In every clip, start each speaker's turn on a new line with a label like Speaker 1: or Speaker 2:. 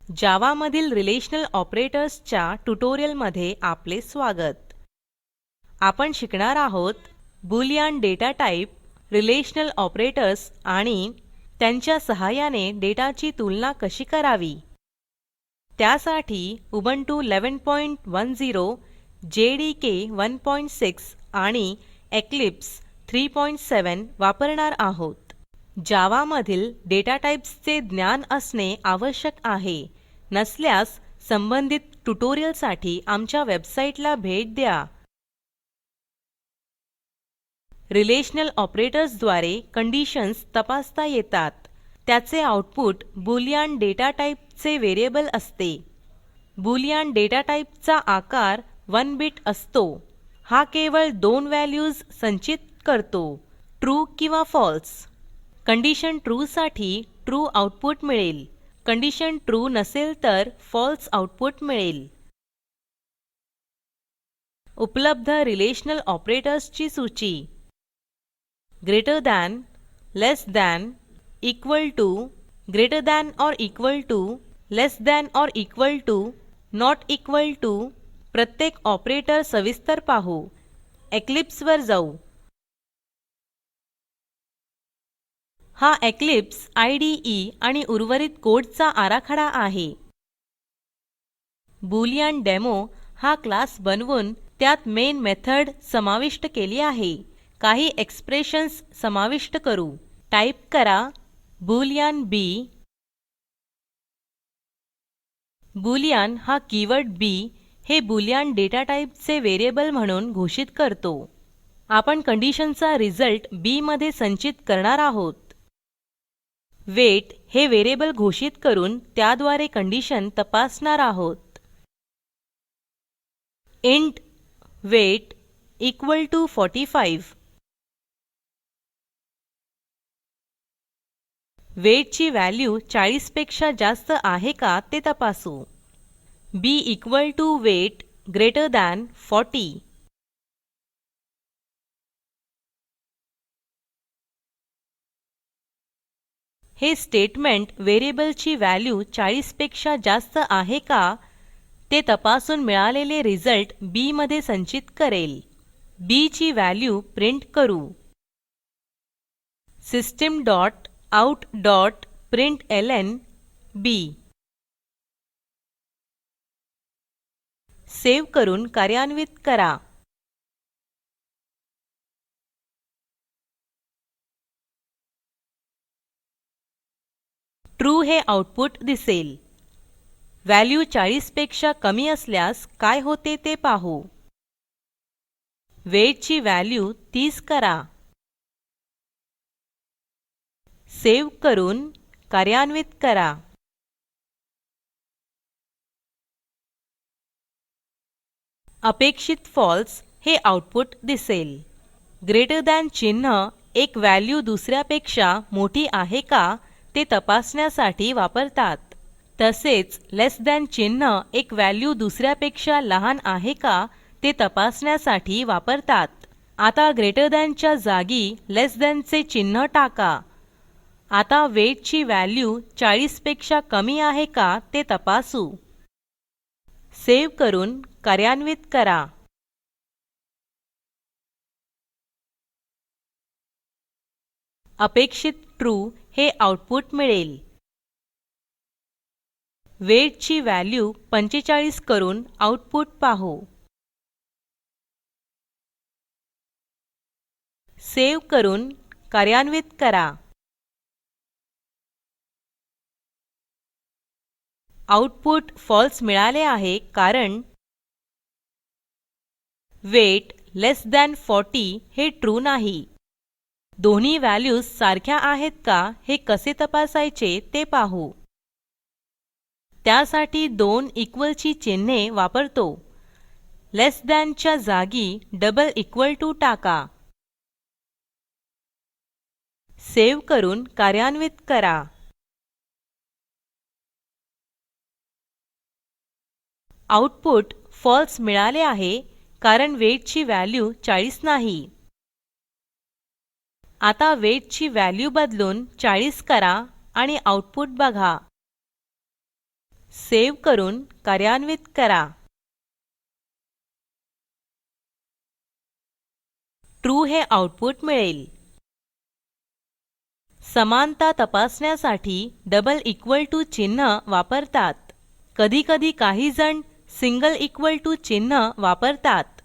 Speaker 1: जावामधील relational ऑपरेटर्सच्या ट्युटोरियलमध्ये आपले स्वागत. आपण शिकणार आहोत Boolean data type, relational operators आणि त्यांच्या सहाय्याने डेटाची तुलना कशी करावी. त्यासाठी उबुंटू 11.10, JDK 1.6 आणि Eclipse 3.7 वापरणार आहोत. जावामधील डेटा टाइप्सचे ज्ञान असणे आवश्यक आहे. नसल्यास संबंधित ट्युटोरियलसाठी आमच्या वेबसाईटला भेट द्या. रिलेशनल ऑपरेटर्सद्वारे कंडिशन्स तपासता येतात. त्याचे आउटपुट बुलियन डेटा टाइपचे व्हेरिएबल असते. बुलियन डेटा टाइपचा आकार 1 बिट असतो. हा केवळ 2 व्हॅल्यूज संचित करतो, ट्रू किंवा फॉल्स. कंडिशन ट्रू साठी ट्रू आउटपुट मिळेल. कंडिशन ट्रू नसेल तर फॉल्स आउटपुट मिळेल. उपलब्ध रिलेशनल ऑपरेटर्सची सूची: greater than, less than, equal to, greater than or equal to, less than or equal to, not equal to. प्रत्येक ऑपरेटर सविस्तर पाहू. Eclipse वर जाऊ. हा Eclipse IDE आणि उर्वरित कोडचा आराखडा आहे. बुलियन डेमो हा क्लास बनवून त्यात मेन मेथड समाविष्ट केली आहे. काही एक्सप्रेशन्स समाविष्ट करू. टाइप करा boolean b. बूलियन हा कीवर्ड b हे बुलियन डेटा टाइपचे व्हेरिएबल म्हणून घोषित करतो. आपण कंडिशनचा रिझल्ट b मध्ये संचित करणार आहोत. वेट हे व्हेरिएबल घोषित करून त्याद्वारे कंडिशन तपासणार आहोत. Int weight equal to 45. Weight ची व्हॅल्यू 40 पेक्षा जास्त आहे का ते तपासू. b equal to weight greater than 40. हे स्टेटमेंट व्हेरिएबलची व्हॅल्यू 40 पेक्षा जास्त आहे का ते तपासून मिळालेले रिझल्ट b मध्ये संचित करेल. b ची व्हॅल्यू प्रिंट करू. System dot out dot println b. Save करून कार्यान्वित करा. ट्रू हे आउटपुट दिसेल. व्हॅल्यू 40 पेक्षा कमी असल्यास काय होते ते पाहू. वेट ची व्हॅल्यू 30 करा. सेव्ह करून कार्यान्वित करा. अपेक्षित फॉल्स हे आउटपुट दिसेल. ग्रेटर दॅन चिन्ह एक व्हॅल्यू दुसऱ्यापेक्षा मोठी आहे का ते तपासण्यासाठी वापरतात. तसेच लेस दॅन चिन्ह एक व्हॅल्यू दुसऱ्यापेक्षा लहान आहे का ते तपासण्यासाठी वापरतात. आता ग्रेटर दॅनच्या जागी लेस दॅनचे चिन्ह टाका. आता वेट ची व्हॅल्यू 40 पेक्षा कमी आहे का ते तपासू. सेव्ह करून कार्यान्वित करा. अपेक्षित ट्रू हे आउटपुट मिळेल. वेट ची व्हॅल्यू 45 करून आउटपुट पाहू. सेव्ह करून कार्यान्वित करा. आउटपुट फॉल्स मिळाले आहे कारण वेट लेस दॅन 40 हे ट्रू नाही. दोन्ही व्हॅल्यूज सारख्या आहेत का हे कसे तपासायचे ते पाहू. त्यासाठी दोन इक्वलची चिन्हे वापरतो. लेस दॅनच्या जागी डबल इक्वल टू टाका. सेव्ह करून कार्यान्वित करा. आउटपुट फॉल्स मिळाले आहे कारण वेट ची व्हॅल्यू 40 नाही. आता वेट ची व्हॅल्यू बदलून 40 करा आणि आउटपुट बघा. सेव्ह करून कार्यान्वित करा. ट्रू हे आउटपुट मिळेल. समानता तपासण्यासाठी डबल इक्वल टू चिन्ह वापरतात. कधीकधी काही जण सिंगल इक्वल टू चिन्ह वापरतात.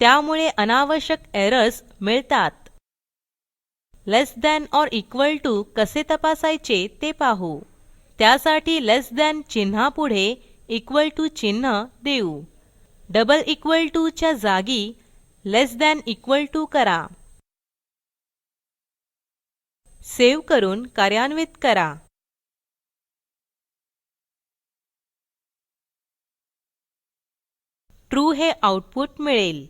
Speaker 1: त्यामुळे अनावश्यक एरर्स मिळतात. लेस दॅन और इक्वल टू कसे तपासायचे ते पाहू. त्यासाठी लेस दॅन चिन्हापुढे इक्वल टू चिन्ह देऊ. डबल इक्वल टू च्या जागी लेस दॅन इक्वल टू करा. सेव्ह करून कार्यान्वित करा. ट्रू हे आउटपुट मिळेल.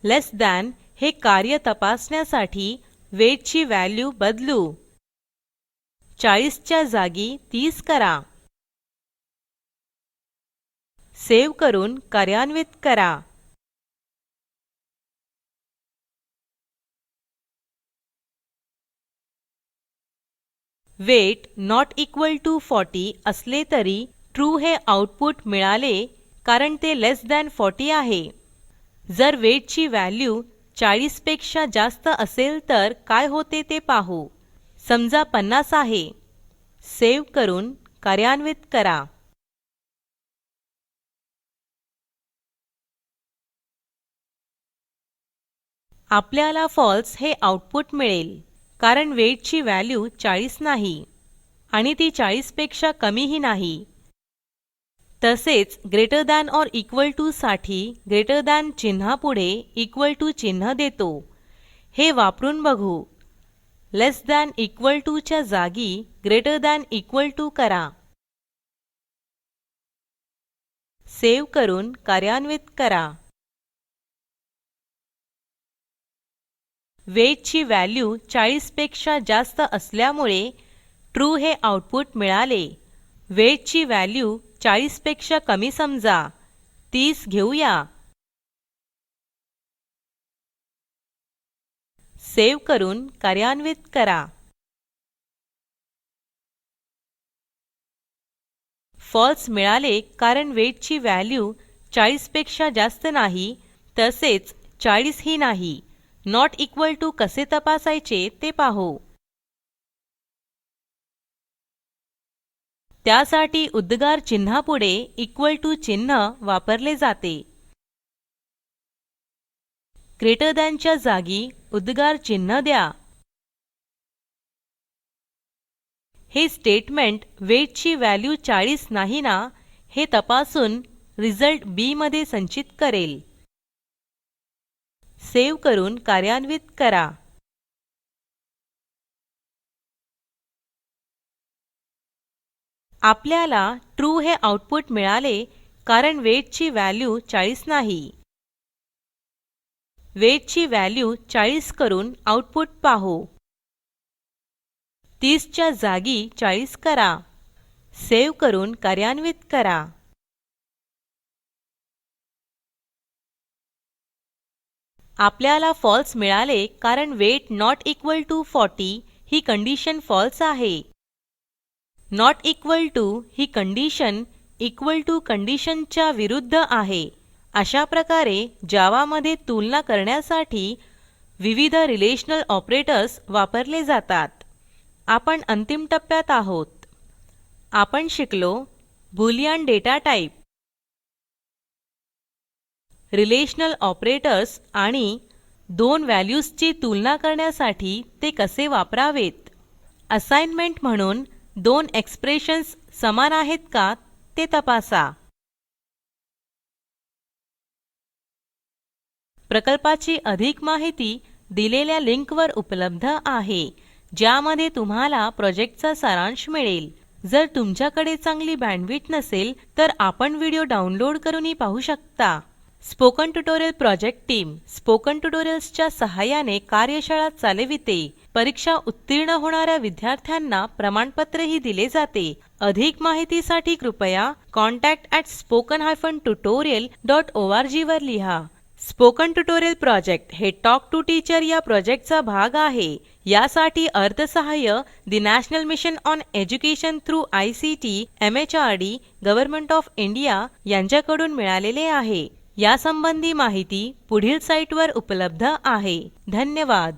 Speaker 1: लेस दॅन हे कार्य तपासण्यासाठी वेट ची व्हॅल्यू बदलू. 40 च्या जागी 30 करा. सेव्ह करून कार्यान्वित करा. वेट नॉट इक्वल टू 40 असले तरी ट्रू हे आउटपुट मिळाले कारण ते लेस दॅन 40 आहे. जर वेटची व्हॅल्यू 40 पेक्षा जास्त असेल तर काय होते ते पाहू. समजा 50 आहे. सेव्ह करून कार्यान्वित करा. आपल्याला फॉल्स हे आउटपुट मिळेल कारण वेटची व्हॅल्यू 40 नाही आणि ती 40 पेक्षा कमीही नाही. तसेच ग्रेटर दॅन और इक्वल टू साठी ग्रेटर दॅन चिन्हापुढे इक्वल टू चिन्ह देतो. हे वापरून बघू. लेस दॅन इक्वल टू च्या जागी ग्रेटर दॅन इक्वल टू करा. सेव्ह करून कार्यान्वित करा. वेटची व्हॅल्यू 40 पेक्षा जास्त असल्यामुळे ट्रू हे आउटपुट मिळाले. वेटची व्हॅल्यू 40 पेक्षा कमी समजा. 30 घेऊया. सेव्ह करून कार्यान्वित करा. फॉल्स मिळाले कारण वेटची व्हॅल्यू 40 पेक्षा जास्त नाही तसेच 40 ही नाही. नॉट इक्वल टू कसे तपासायचे ते पाहू. त्यासाठी उद्गार चिन्हापुढे इक्वल टू चिन्ह वापरले जाते. ग्रेटर दॅनच्या जागी उद्गार चिन्ह द्या. हे स्टेटमेंट वेटची व्हॅल्यू 40 नाही ना हे तपासून रिझल्ट बी मध्ये संचित करेल. सेव्ह करून कार्यान्वित करा. आपल्याला ट्रू हे आउटपुट मिळाले कारण वेटची व्हॅल्यू 40 नाही. वेटची व्हॅल्यू 40 करून आउटपुट पाहू. 30 च्या जागी 40 करा. सेव्ह करून कार्यान्वित करा. आपल्याला फॉल्स मिळाले कारण वेट नॉट इक्वल टू 40 ही कंडिशन फॉल्स आहे. नॉट इक्वल टू ही कंडिशन इक्वल टू कंडिशनच्या विरुद्ध आहे. अशा प्रकारे जावामध्ये तुलना करण्यासाठी विविध रिलेशनल ऑपरेटर्स वापरले जातात. आपण अंतिम टप्प्यात आहोत. आपण शिकलो Boolean data type, relational operators आणि दोन व्हॅल्यूजची तुलना करण्यासाठी ते कसे वापरावेत. असाइनमेंट म्हणून दोन एक्सप्रेशन्स समान आहेत का ते तपासा. प्रकल्पाची अधिक माहिती दिलेल्या लिंकवर उपलब्ध आहे, ज्यामध्ये तुम्हाला प्रोजेक्टचा सारांश मिळेल. जर तुमच्याकडे चांगली बँडविड्थ नसेल तर आपण व्हिडिओ डाउनलोड करूनही पाहू शकता. Spoken tutorial project team spoken ट्युटोरियल्सच्या सहाय्याने कार्यशाळा चालविते. परीक्षा उत्तीर्ण होणाऱ्या विद्यार्थ्यांना प्रमाणपत्रही दिले जाते. अधिक माहितीसाठी कृपया contact@spoken-tutorial.org वर लिहा. स्पोकन ट्युटोरियल प्रोजेक्ट हे टॉक टू टीचर या प्रोजेक्टचा भाग आहे. यासाठी अर्थसहाय्य national mission on education through ICT MHRD government of India यांच्याकडून मिळालेले आहे. यासंबंधी माहिती पुढील साईटवर उपलब्ध आहे. धन्यवाद.